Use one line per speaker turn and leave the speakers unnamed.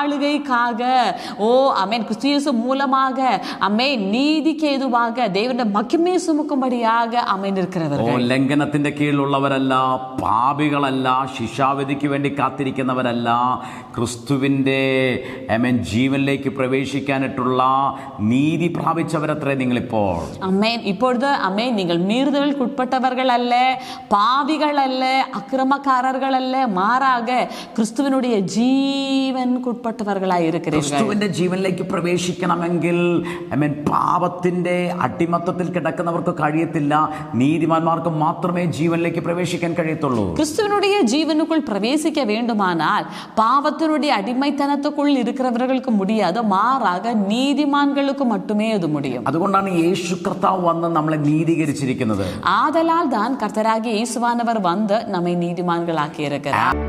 ஆளுகைக்காக ஆமென் கிறிஸ்து இயேசு மூலமாக ஆமென் நீதிக்கு ஏதுவாக தேவனுடைய மகிமையை சுமக்கும்படியாக ஆமென் இருக்கிறவர்கள்.
ലംഘനത്തിന്റെ കീഴിലുള്ളവരല്ല, പാപികളല്ല, ശിക്ഷാവിധിക്ക് വേണ്ടി കാത്തിരിക്കുന്നവരല്ല, ക്രിസ്തുവിന്റെ ജീവനിലേക്ക് പ്രവേശിക്കാനായിട്ടുള്ള നീതി പ്രാപിച്ചവരത്രേ നിങ്ങളിപ്പോൾ.
ആമേൻ. இப்பொழுது ആമേൻ നിങ്ങൾ மீறுதலுக்கு உட்பட்டவர்கள் அல்ல, பாவிகள் அல்ல, அக்கிரமக்காரர்கள் அல்ல, மாறாக கிறிஸ்துவினுடைய ജീവനുக்கு ഉட்பட்டவர்களாய் இருக்கிறீர்கள்.
ക്രിസ്തുവിന്റെ ജീവനിലേക്ക് പ്രവേശിക്കണമെങ്കിൽ പാപത്തിന്റെ അടിമത്തത്തിൽ കിടക്കുന്നവർക്ക് കഴിയത്തില്ല. നീതിമാന്മാർക്ക് മാത്രമേ ജീവനിലേക്ക് പ്രവേശിക്കാൻ കഴിയത്തുള്ളൂ.
கிறிஸ்துவினுடைய ஜீவனுக்குள் பிரவேசிக்க வேண்டுமானால் பாவத்தினுடைய அடிமைத்தனத்துக்குள் இருக்கிறவர்களுக்கு முடியாது, மாறாக நீதிமான்களுக்கு மட்டுமே அது முடியும்.
അതുകൊണ്ടാണ് യേശു കർത്താവ് വന്ന് നമ്മളെ നീതീകരിച്ചിരിക്കുന്നത്.
ஆதலால் தான் கர்த்தராகிய இயேசுவானவர் வந்து நம்மை நீதிமான்களாக்கி இருக்கிறார்.